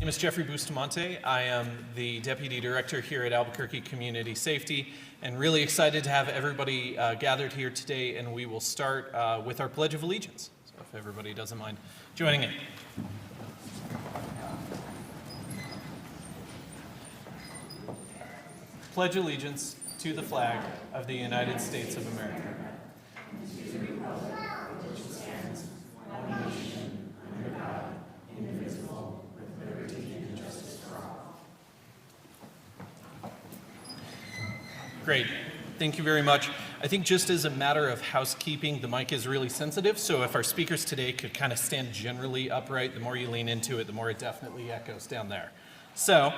My name is Jeffrey Bustamante. I am the Deputy Director here at Albuquerque Community Safety, and really excited to have everybody gathered here today, and we will start with our Pledge of Allegiance. So if everybody doesn't mind joining in. Pledge allegiance to the flag of the United States of America. Great. Thank you very much. I think just as a matter of housekeeping, the mic is really sensitive, so if our speakers today could kind of stand generally upright, the more you lean into it, the more it definitely echoes down there. So,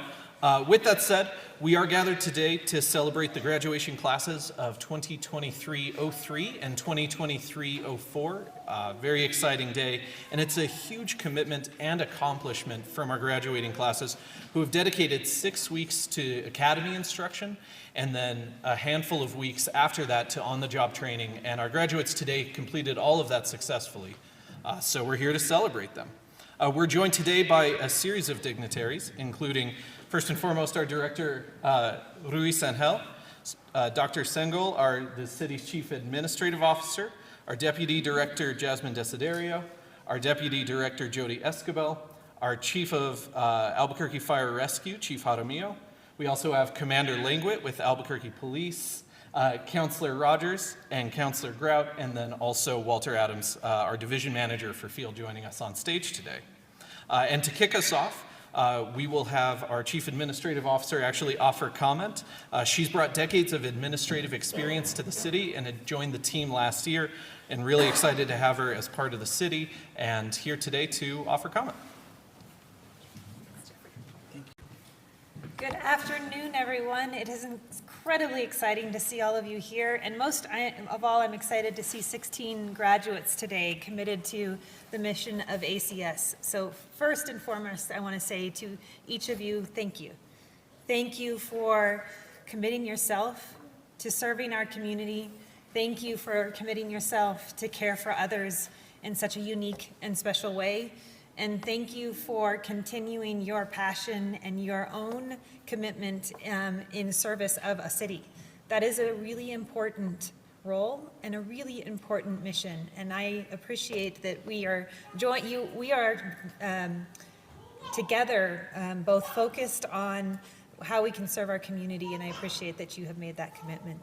with that said, we are gathered today to celebrate the graduation classes of 2023-03 and 2023-04. Very exciting day, and it's a huge commitment and accomplishment from our graduating classes who have dedicated 6 weeks to academy instruction and then a handful of weeks after that to on-the-job training, and our graduates today completed all of that successfully. So we're here to celebrate them. We're joined today by a series of dignitaries, including first and foremost, our Director, Ruiz Angel, Dr. Sengel, the city's Chief Administrative Officer, our Deputy Director, Jasmine Desiderio, our Deputy Director, Jody Escobel, our Chief of Albuquerque Fire Rescue, Chief Jaramillo. We also have Commander Languit with Albuquerque Police, Counselor Rogers and Counselor Grout, and then also Walter Adams, our Division Manager for Field, joining us on stage today. And to kick us off, we will have our Chief Administrative Officer actually offer comment. She's brought decades of administrative experience to the city and had joined the team last year, and really excited to have her as part of the city and here today to offer comment. Good afternoon, everyone. It is incredibly exciting to see all of you here, and most of all, I'm excited to see 16 graduates today committed to the mission of ACS. So first and foremost, I want to say to each of you, thank you. Thank you for committing yourself to serving our community. Thank you for committing yourself to care for others in such a unique and special way. And thank you for continuing your passion and your own commitment in service of a city. That is a really important role and a really important mission. And I appreciate that we are together, both focused on how we can serve our community, and I appreciate that you have made that commitment.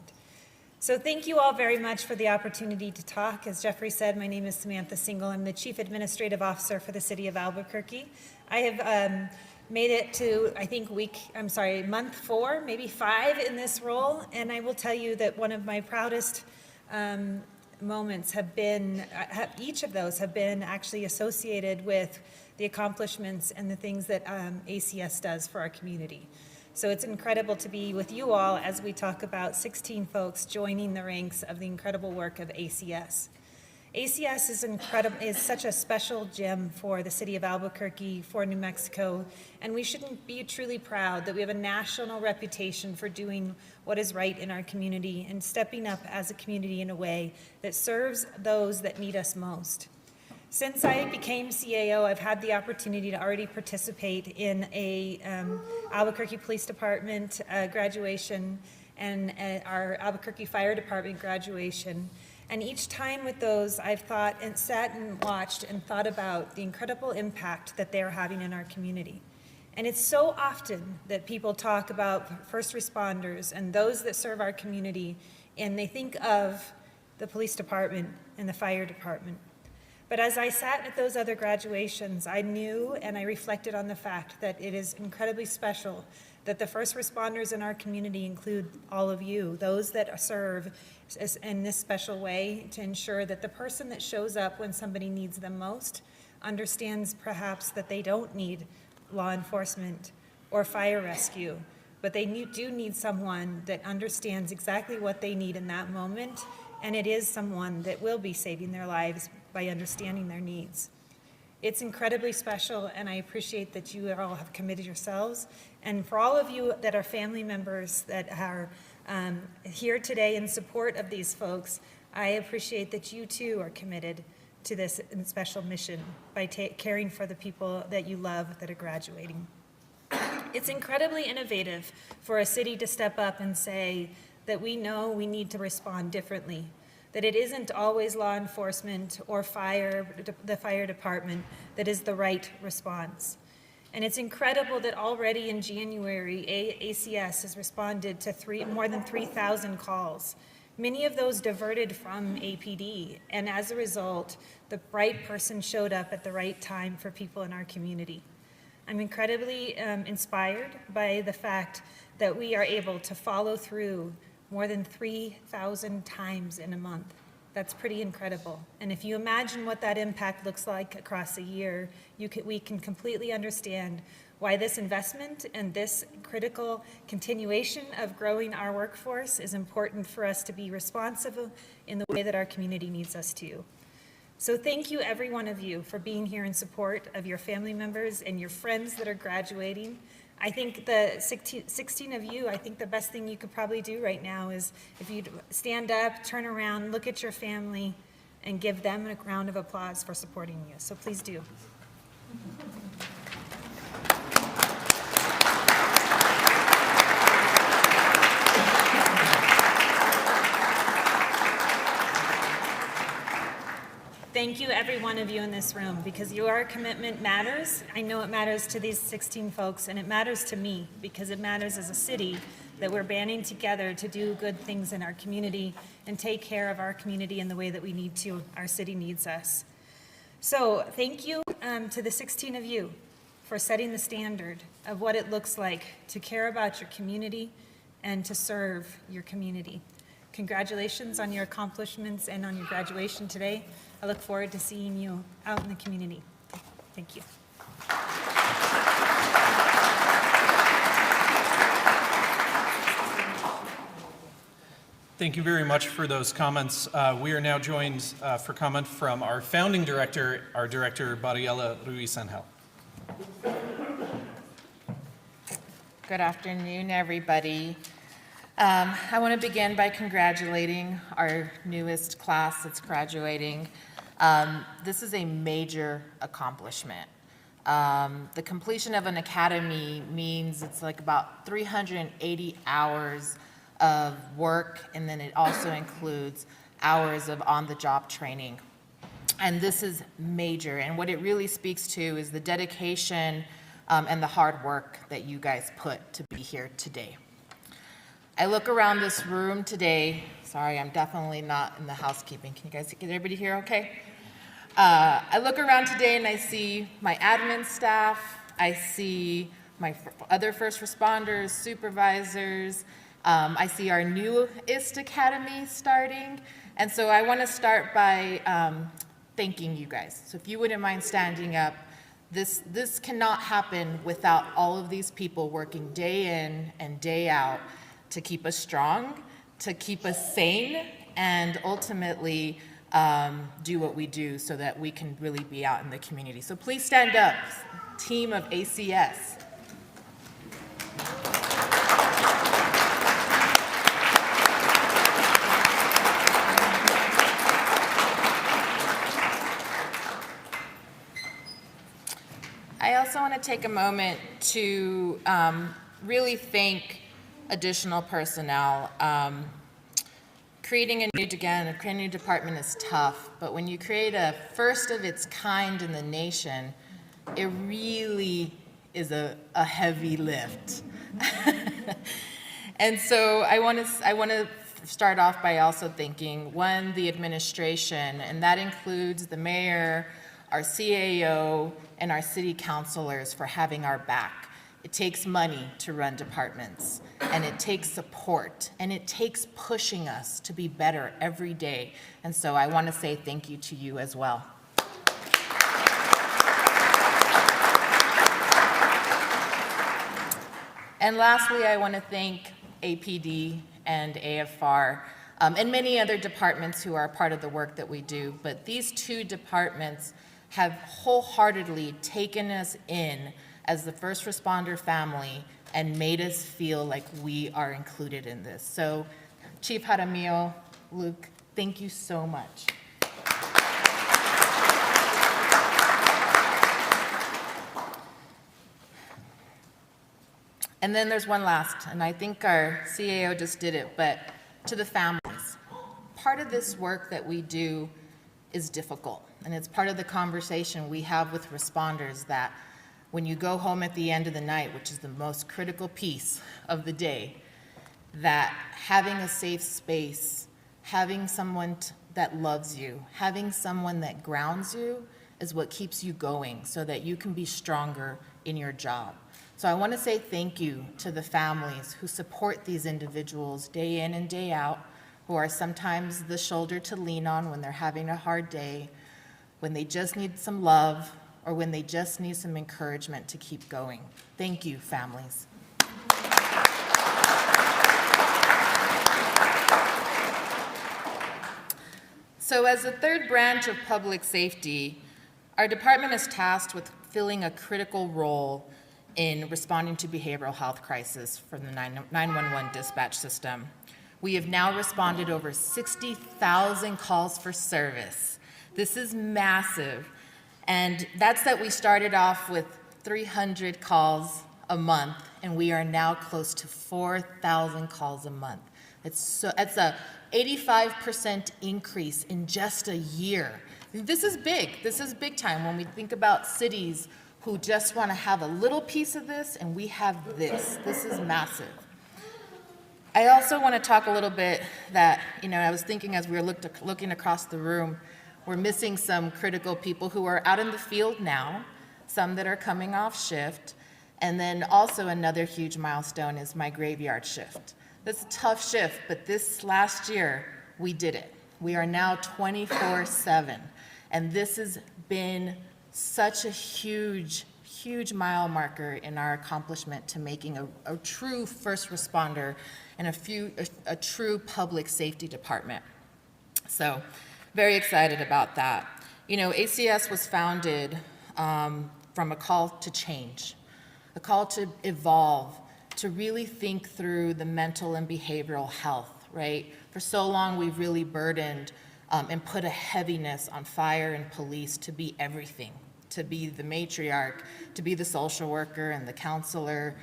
So thank you all very much for the opportunity to talk. As Jeffrey said, my name is Samantha Single. I'm the Chief Administrative Officer for the City of Albuquerque. I have made it to, I think, month 4, maybe 5 in this role, and I will tell you that one of my proudest moments have been, each of those have been actually associated with the accomplishments and the things that ACS does for our community. So it's incredible to be with you all as we talk about 16 folks joining the ranks of the incredible work of ACS. ACS is such a special gem for the city of Albuquerque, for New Mexico, and we shouldn't be truly proud that we have a national reputation for doing what is right in our community and stepping up as a community in a way that serves those that need us most. Since I became CAO, I've had the opportunity to already participate in a Albuquerque Police Department graduation and our Albuquerque Fire Department graduation. And each time with those, I've thought and sat and watched and thought about the incredible impact that they're having in our community. And it's so often that people talk about first responders and those that serve our community, and they think of the police department and the fire department. But as I sat at those other graduations, I knew and I reflected on the fact that it is incredibly special that the first responders in our community include all of you, those that serve in this special way to ensure that the person that shows up when somebody needs them most understands perhaps that they don't need law enforcement or fire rescue, but they do need someone that understands exactly what they need in that moment, and it is someone that will be saving their lives by understanding their needs. It's incredibly special, and I appreciate that you all have committed yourselves. And for all of you that are family members that are here today in support of these folks, I appreciate that you too are committed to this special mission by caring for the people that you love that are graduating. It's incredibly innovative for a city to step up and say that we know we need to respond differently, that it isn't always law enforcement or the fire department that is the right response. And it's incredible that already in January, ACS has responded to more than 3,000 calls. Many of those diverted from APD, and as a result, the right person showed up at the right time for people in our community. I'm incredibly inspired by the fact that we are able to follow through more than 3,000 times in a month. That's pretty incredible. And if you imagine what that impact looks like across a year, we can completely understand why this investment and this critical continuation of growing our workforce is important for us to be responsive in the way that our community needs us to. So thank you, every one of you, for being here in support of your family members and your friends that are graduating. I think the 16 of you, I think the best thing you could probably do right now is if you'd stand up, turn around, look at your family, and give them a round of applause for supporting you. So please do. Thank you, every one of you in this room, because your commitment matters. I know it matters to these 16 folks, and it matters to me, because it matters as a city that we're banding together to do good things in our community and take care of our community in the way that we need to. Our city needs us. So thank you to the 16 of you for setting the standard of what it looks like to care about your community and to serve your community. Congratulations on your accomplishments and on your graduation today. I look forward to seeing you out in the community. Thank you. Thank you very much for those comments. We are now joined for comment from our founding director, our director, Bariela Ruiz-Angel. Good afternoon, everybody. I want to begin by congratulating our newest class that's graduating. This is a major accomplishment. The completion of an academy means it's like about 380 hours of work, and then it also includes hours of on-the-job training. And this is major, and what it really speaks to is the dedication and the hard work that you guys put to be here today. I look around this room today. Sorry, I'm definitely not in the housekeeping. Can you guys get everybody here okay? I look around today and I see my admin staff. I see my other first responders, supervisors. I see our newest academy starting. And so I want to start by thanking you guys. So if you wouldn't mind standing up, this cannot happen without all of these people working day in and day out to keep us strong, to keep us sane, and ultimately do what we do so that we can really be out in the community. So please stand up, team of ACS. I also want to take a moment to really thank additional personnel. Creating a new department is tough, but when you create a first of its kind in the nation, it really is a heavy lift. And so I want to start off by also thanking, one, the administration, and that includes the mayor, our CAO, and our city councilors for having our back. It takes money to run departments, and it takes support, and it takes pushing us to be better every day. And so I want to say thank you to you as well. And lastly, I want to thank APD and AFR and many other departments who are part of the work that we do. But these two departments have wholeheartedly taken us in as the first responder family and made us feel like we are included in this. So Chief Jaramillo, Luke, thank you so much. And then there's one last, and I think our CAO just did it, but to the families. Part of this work that we do is difficult, and it's part of the conversation we have with responders that when you go home at the end of the night, which is the most critical piece of the day, that having a safe space, having someone that loves you, having someone that grounds you is what keeps you going so that you can be stronger in your job. So I want to say thank you to the families who support these individuals day in and day out, who are sometimes the shoulder to lean on when they're having a hard day, when they just need some love, or when they just need some encouragement to keep going. Thank you, families. So as the third branch of public safety, our department is tasked with filling a critical role in responding to behavioral health crisis from the 911 dispatch system. We have now responded over 60,000 calls for service. This is massive, and that's that we started off with 300 calls a month, and we are now close to 4,000 calls a month. It's a 85% increase in just a year. This is big. This is big time when we think about cities who just want to have a little piece of this, and we have this. This is massive. I also want to talk a little bit that, I was thinking as we were looking across the room, we're missing some critical people who are out in the field now, some that are coming off shift, and then also another huge milestone is my graveyard shift. That's a tough shift, but this last year, we did it. We are now 24/7, and this has been such a huge, huge mile marker in our accomplishment to making a true first responder and a true public safety department. So, very excited about that. ACS was founded from a call to change, a call to evolve, to really think through the mental and behavioral health, right? For so long, we've really burdened and put a heaviness on fire and police to be everything, to be the matriarch, to be the social worker and the counselor.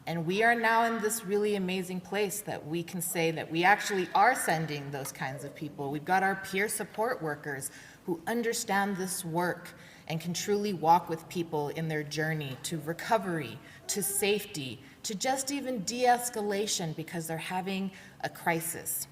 And we are now in this really amazing place that we can say that we actually are sending those kinds of people. We've got our peer support workers who understand this work and can truly walk with people in their journey to recovery, to safety, to just even de-escalation because they're having a crisis.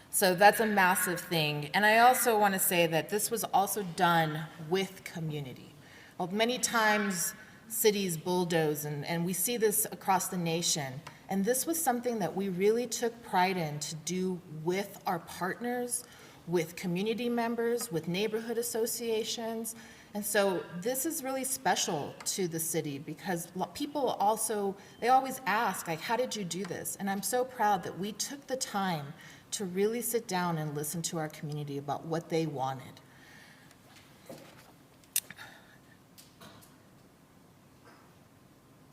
So that's a massive thing. And I also want to say that this was also done with community. Well, many times cities bulldoze, and we see this across the nation. And this was something that we really took pride in to do with our partners, with community members, with neighborhood associations. And so this is really special to the city because people also, they always ask, like, how did you do this? And I'm so proud that we took the time to really sit down and listen to our community about what they wanted.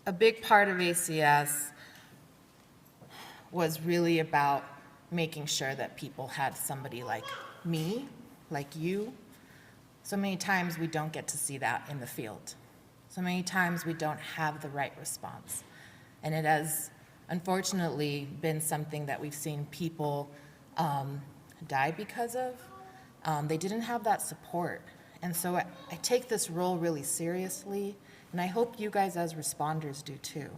A big part of ACS was really about making sure that people had somebody like me, like you. So many times we don't get to see that in the field. So many times we don't have the right response. And it has unfortunately been something that we've seen people die because of. They didn't have that support. And so I take this role really seriously, and I hope you guys as responders do too.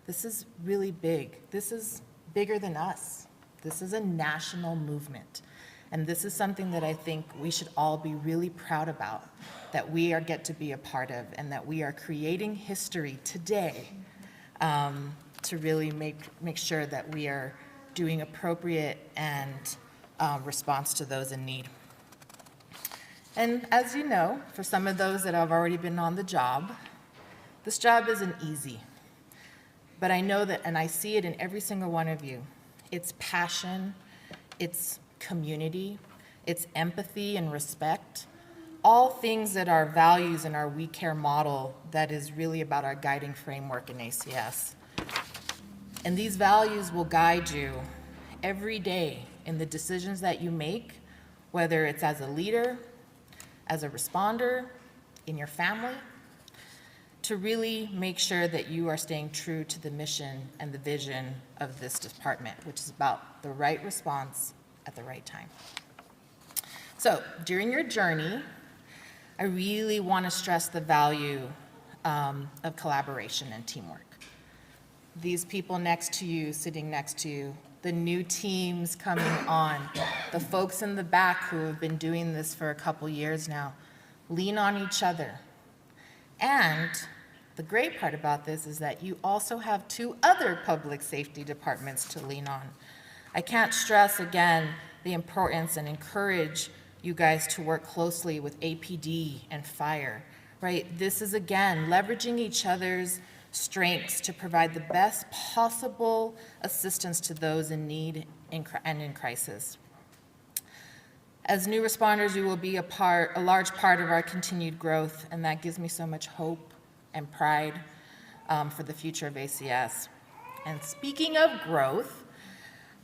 This is really big. This is bigger than us. This is a national movement. And this is something that I think we should all be really proud about, that we get to be a part of, and that we are creating history today to really make sure that we are doing appropriate and response to those in need. And as you know, for some of those that have already been on the job, this job isn't easy. But I know that, and I see it in every single one of you, it's passion, it's community, it's empathy and respect, all things that are values in our We Care model that is really about our guiding framework in ACS. And these values will guide you every day in the decisions that you make, whether it's as a leader, as a responder, in your family, to really make sure that you are staying true to the mission and the vision of this department, which is about the right response at the right time. So during your journey, I really want to stress the value of collaboration and teamwork. These people next to you, sitting next to you, the new teams coming on, the folks in the back who have been doing this for a couple years now, lean on each other. And the great part about this is that you also have 2 other public safety departments to lean on. I can't stress again the importance and encourage you guys to work closely with APD and fire, right? This is again leveraging each other's strengths to provide the best possible assistance to those in need and in crisis. As new responders, you will be a large part of our continued growth, and that gives me so much hope and pride for the future of ACS. And speaking of growth,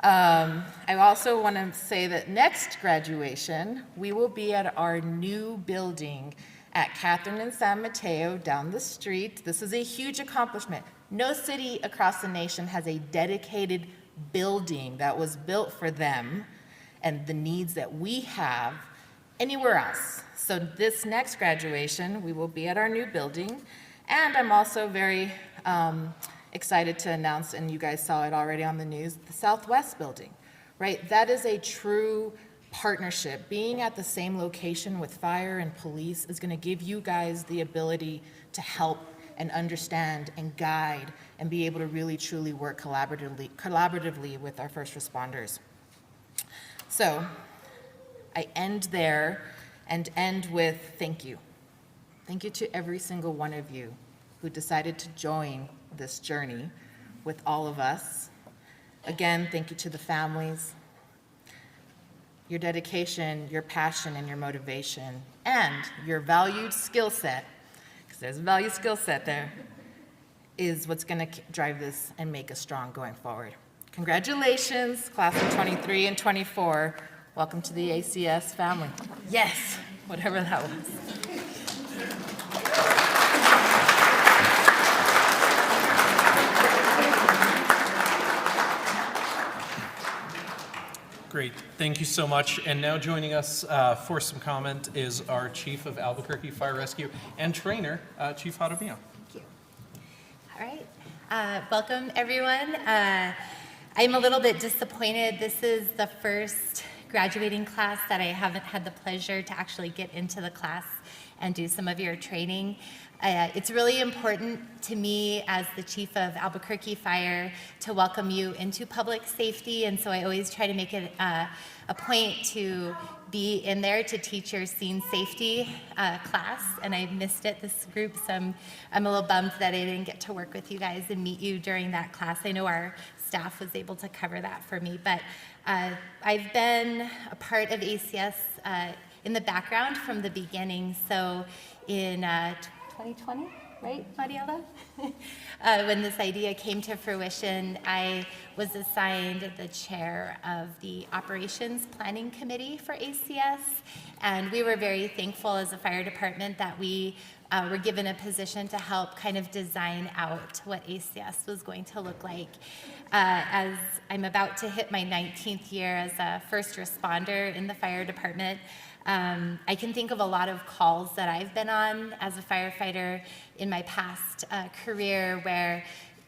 I also want to say that next graduation, we will be at our new building at Catherine and San Mateo down the street. This is a huge accomplishment. No city across the nation has a dedicated building that was built for them and the needs that we have anywhere else. So this next graduation, we will be at our new building. And I'm also very excited to announce, and you guys saw it already on the news, the Southwest building, right? That is a true partnership. Being at the same location with fire and police is gonna give you guys the ability to help and understand and guide and be able to really truly work collaboratively with our first responders. So I end there and end with thank you. Thank you to every single one of you who decided to join this journey with all of us. Again, thank you to the families. Your dedication, your passion, and your motivation, and your valued skill set, because there's a valued skill set there, is what's going to drive this and make us strong going forward. Congratulations, class of 23 and 24. Welcome to the ACS family. Yes, whatever that was. Great, thank you so much. And now joining us for some comment is our Chief of Albuquerque Fire Rescue and trainer, Chief Jaramillo. Thank you. All right, welcome everyone. I'm a little bit disappointed. This is the first graduating class that I haven't had the pleasure to actually get into the class and do some of your training. It's really important to me as the Chief of Albuquerque Fire to welcome you into public safety, and so I always try to make it a point to be in there to teach your scene safety class, and I missed it this group, so I'm a little bummed that I didn't get to work with you guys and meet you during that class. I know our staff was able to cover that for me, but I've been a part of ACS in the background from the beginning, so in 2020, right, Mariela? When this idea came to fruition, I was assigned the chair of the Operations Planning Committee for ACS, and we were very thankful as a fire department that we were given a position to help kind of design out what ACS was going to look like. As I'm about to hit my 19th year as a first responder in the fire department, I can think of a lot of calls that I've been on as a firefighter in my past career where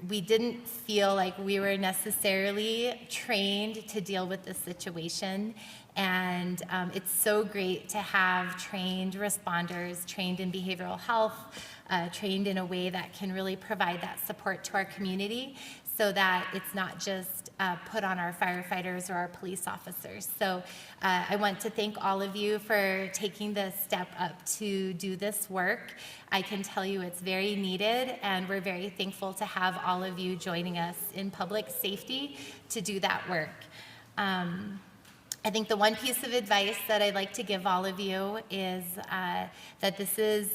we didn't feel like we were necessarily trained to deal with the situation. And it's so great to have trained responders, trained in behavioral health, trained in a way that can really provide that support to our community so that it's not just put on our firefighters or our police officers. So I want to thank all of you for taking the step up to do this work. I can tell you it's very needed, and we're very thankful to have all of you joining us in public safety to do that work. I think the one piece of advice that I'd like to give all of you is that this is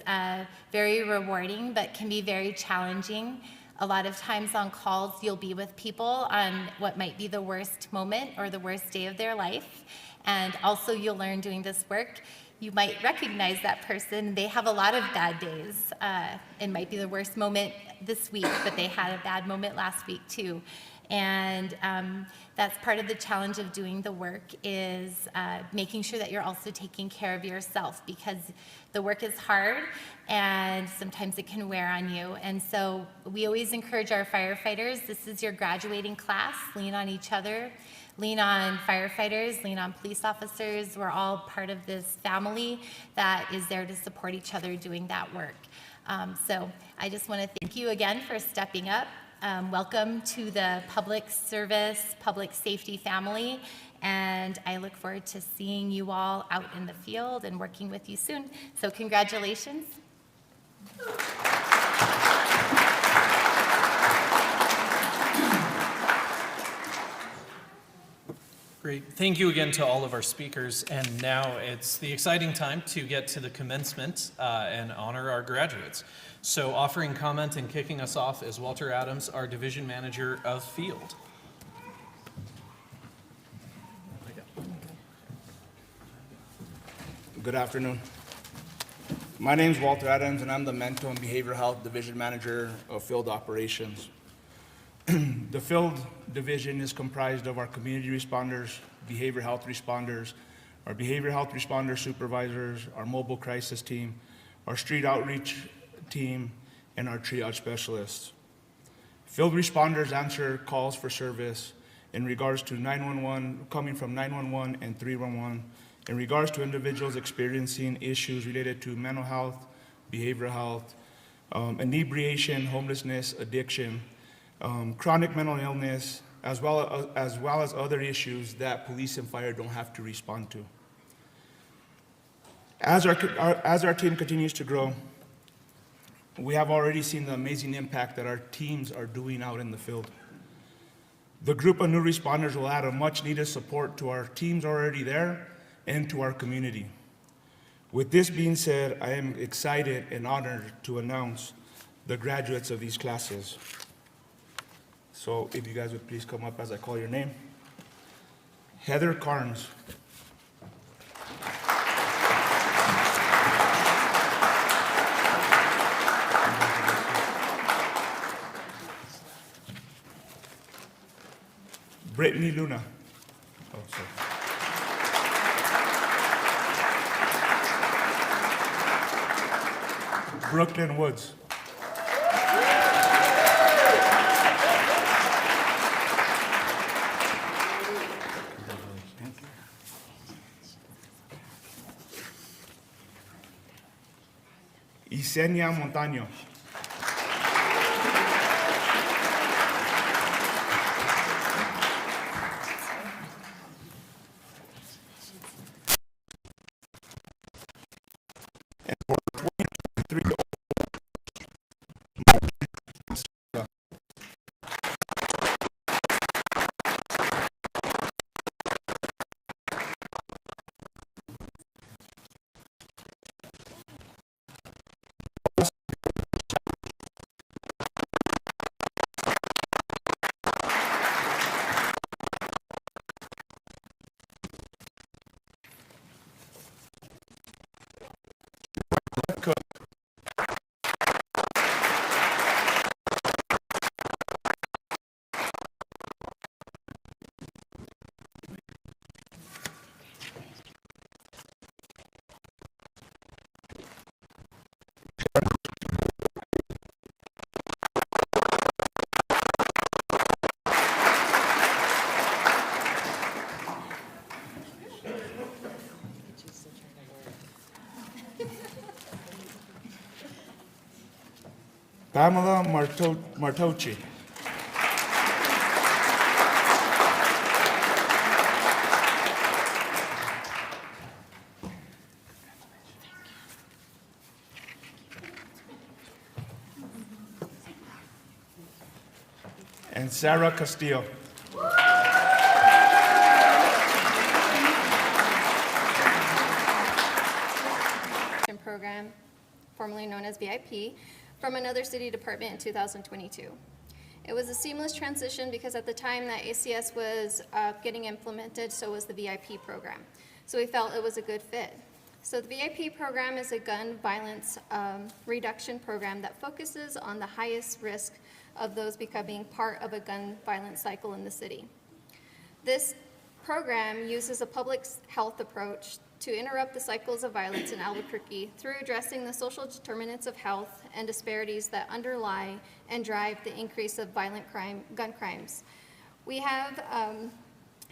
very rewarding, but can be very challenging. A lot of times on calls, you'll be with people on what might be the worst moment or the worst day of their life. And also you'll learn doing this work you might recognize that person. They have a lot of bad days. It might be the worst moment this week, but they had a bad moment last week too. And that's part of the challenge of doing the work is making sure that you're also taking care of yourself, because the work is hard and sometimes it can wear on you. And so we always encourage our firefighters, this is your graduating class, lean on each other. Lean on firefighters, lean on police officers. We're all part of this family that is there to support each other doing that work. So I just want to thank you again for stepping up. Welcome to the public service, public safety family, and I look forward to seeing you all out in the field and working with you soon. So congratulations. Great. Thank you again to all of our speakers. And now it's the exciting time to get to the commencement and honor our graduates. So offering comment and kicking us off is Walter Adams, our Division Manager of Field. Good afternoon. My name is Walter Adams, and I'm the Mental and Behavioral Health Division Manager of Field Operations. The Field Division is comprised of our community responders, behavioral health responders, our behavioral health responder supervisors, our mobile crisis team, our street outreach team, and our triage specialists. Field responders answer calls for service in regards to 911, coming from 911 and 311, in regards to individuals experiencing issues related to mental health, behavioral health, inebriation, homelessness, addiction, chronic mental illness, as well as other issues that police and fire don't have to respond to. As our team continues to grow, we have already seen the amazing impact that our teams are doing out in the field. The group of new responders will add a much needed support to our teams already there and to our community. With this being said, I am excited and honored to announce the graduates of these classes. So if you guys would please come up as I call your name. Heather Carnes. Brittany Luna. Oh, sorry. Brooklyn Woods. Yesenia Montaño. And for 2023, Pamela Martocci. And Sarah Castillo. Program, formerly known as VIP, from another city department in 2022. It was a seamless transition because at the time that ACS was getting implemented, so was the VIP program. So we felt it was a good fit. So the VIP program is a gun violence reduction program that focuses on the highest risk of those becoming part of a gun violence cycle in the city. This program uses a public health approach to interrupt the cycles of violence in Albuquerque through addressing the social determinants of health and disparities that underlie and drive the increase of violent gun crimes. We have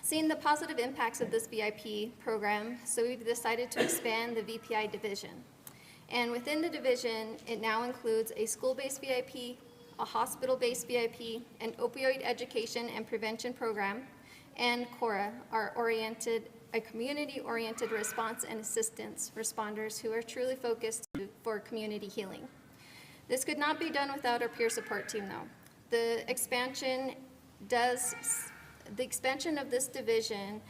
seen the positive impacts of this VIP program, so we've decided to expand the VPI division. And within the division, it now includes a school-based VIP, a hospital-based VIP, an opioid education and prevention program, and CORA, a community-oriented response and assistance responders who are truly focused for community healing. This could not be done without our peer support team, though. The expansion of this division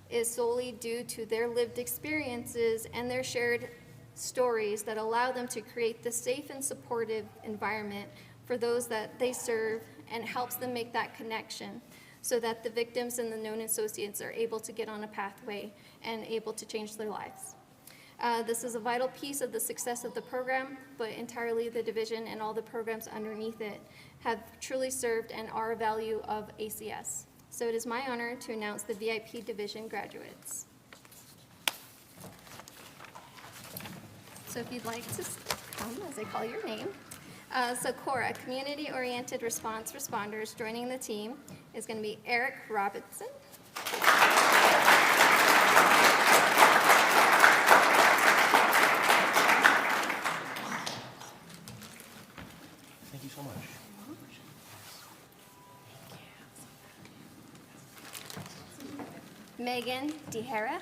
is solely due to their lived experiences and their shared stories that allow them to create the safe and supportive environment for those that they serve, and helps them make that connection so that the victims and the known associates are able to get on a pathway and able to change their lives. This is a vital piece of the success of the program, but entirely the division and all the programs underneath it have truly served and are a value of ACS. So it is my honor to announce the VIP division graduates. So if you'd like to come as I call your name. So CORA, Community-Oriented Response Responders, joining the team is going to be Eric Robinson. Thank you so much. Megan DeHara.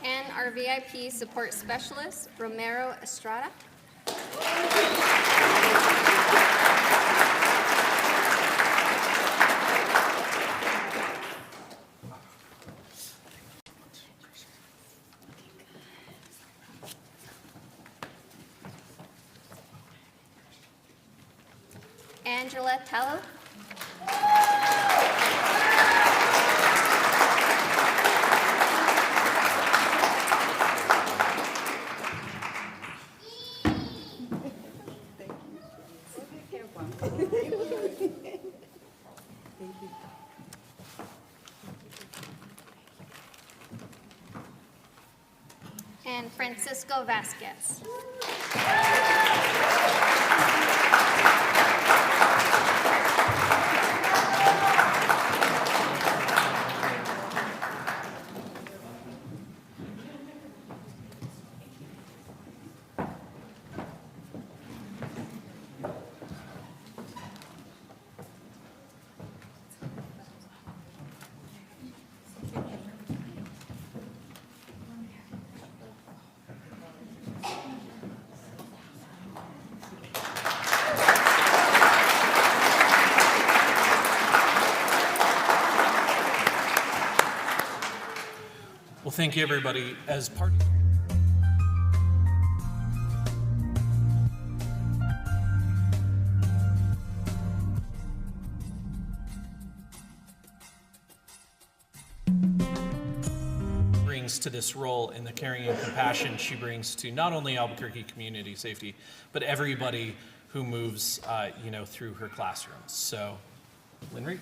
And our VIP support specialist, Romero Estrada. Angela Tallo. And Francisco Vasquez. Well, thank you, everybody. As part brings to this role in the caring and compassion she brings to not only Albuquerque Community Safety, but everybody who moves, through her classrooms. So, Lynn Reed.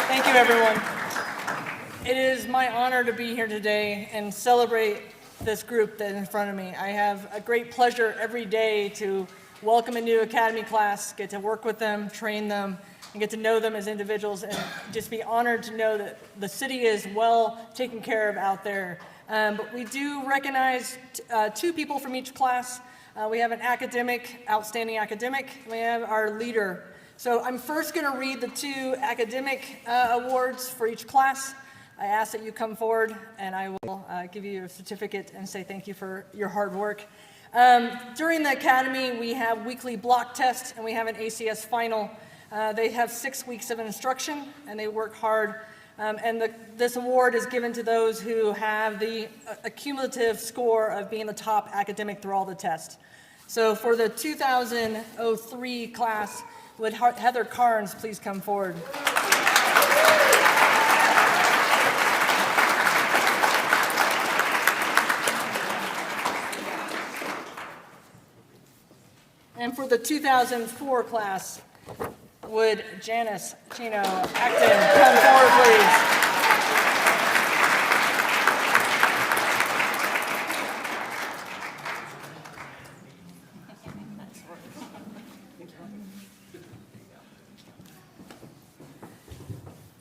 Thank you, everyone. It is my honor to be here today and celebrate this group that's in front of me. I have a great pleasure every day to welcome a new academy class, get to work with them, train them, and get to know them as individuals, and just be honored to know that the city is well taken care of out there. But we do recognize two people from each class. We have an outstanding academic, and we have our leader. So I'm first going to read the two academic awards for each class. I ask that you come forward, and I will give you a certificate and say thank you for your hard work. During the academy, we have weekly block tests, and we have an ACS final. They have 6 weeks of instruction, and they work hard. This award is given to those who have the cumulative score of being the top academic through all the tests. So for the 2003 class, would Heather Carnes please come forward? And for the 2004 class, would Janice Chino Acton come forward, please?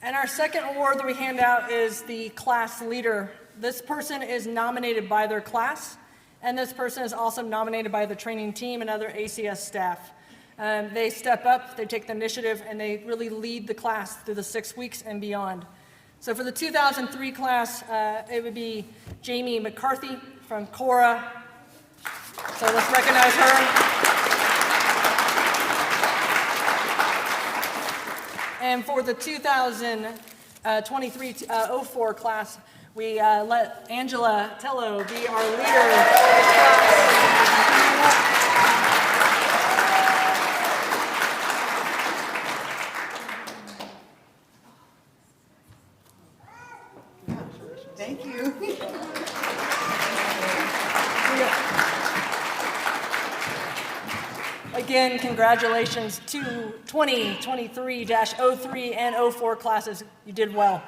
And our second award that we hand out is the class leader. This person is nominated by their class, and this person is also nominated by the training team and other ACS staff. They step up, they take the initiative, and they really lead the class through the 6 weeks and beyond. So for the 2003 class, it would be Jamie McCarthy from Cora. So let's recognize her. And for the 2023-04 class, we let Angela Tello be our leader for this class. Thank you. Again, congratulations to 2023-03 and 04 classes. You did well.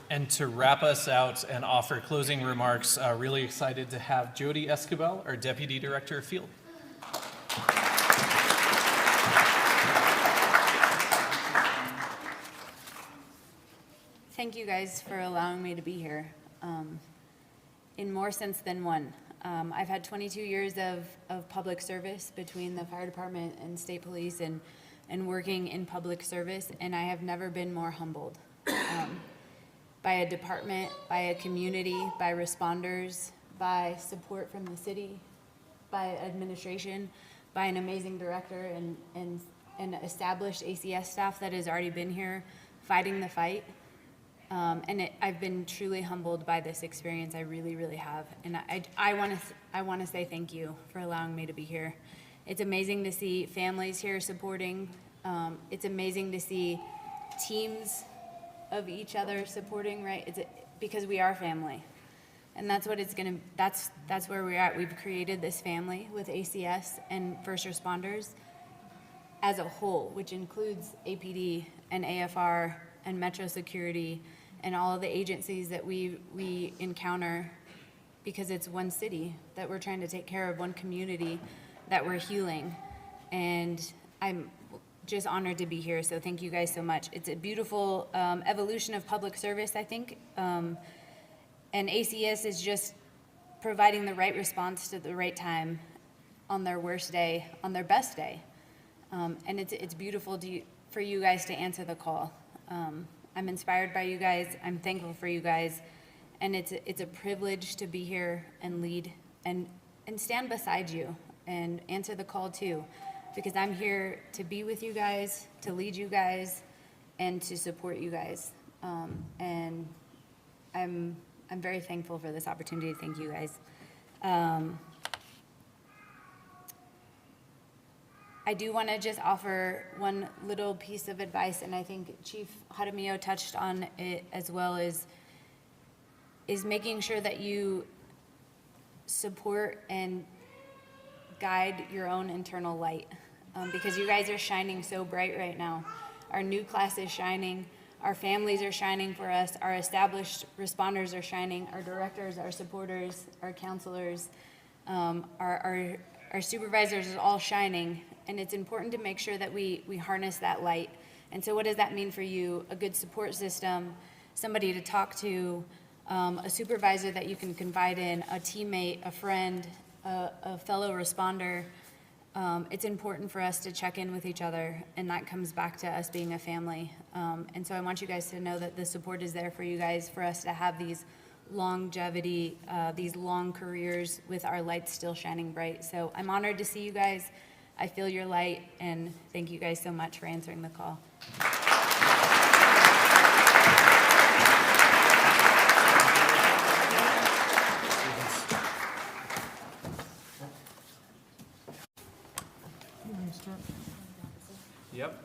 And to wrap us out and offer closing remarks, really excited to have Jody Escobar, our Deputy Director of Field. Thank you guys for allowing me to be here. In more sense than one. I've had 22 years of public service between the fire department and state police and working in public service, and I have never been more humbled by a department, by a community, by responders, by support from the city, by administration, by an amazing director and established ACS staff that has already been here fighting the fight. I've been truly humbled by this experience. I really, really have. And I want to say thank you for allowing me to be here. It's amazing to see families here supporting. It's amazing to see teams of each other supporting, right? Because we are family. And that's what it's going to, that's where we're at. We've created this family with ACS and first responders as a whole, which includes APD and AFR and Metro Security and all of the agencies that we encounter, because it's one city that we're trying to take care of, one community that we're healing. And I'm just honored to be here, so thank you guys so much. It's a beautiful evolution of public service, I think. And ACS is just providing the right response to the right time on their worst day, on their best day. And it's beautiful for you guys to answer the call. I'm inspired by you guys. I'm thankful for you guys. And it's a privilege to be here and lead and stand beside you and answer the call too, because I'm here to be with you guys, to lead you guys, and to support you guys. And I'm very thankful for this opportunity. Thank you guys. I do want to just offer one little piece of advice, and I think Chief Jaramillo touched on it as well, is making sure that you support and guide your own internal light, because you guys are shining so bright right now. Our new class is shining. Our families are shining for us. Our established responders are shining. Our directors, our supporters, our counselors, our supervisors are all shining. And it's important to make sure that we harness that light. And so what does that mean for you? A good support system, somebody to talk to, a supervisor that you can confide in, a teammate, a friend, a fellow responder, it's important for us to check in with each other, and that comes back to us being a family. And so I want you guys to know that the support is there for you guys, for us to have these longevity, these long careers with our lights still shining bright. So I'm honored to see you guys. I feel your light, and thank you guys so much for answering the call. Yep.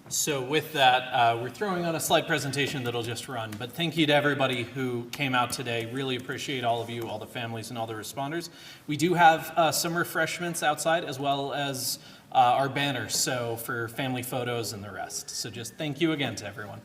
So with that, we're throwing on a slide presentation that'll just run. But thank you to everybody who came out today. Really appreciate all of you, all the families and all the responders. We do have some refreshments outside as well as our banners, so for family photos and the rest. So just thank you again to everyone.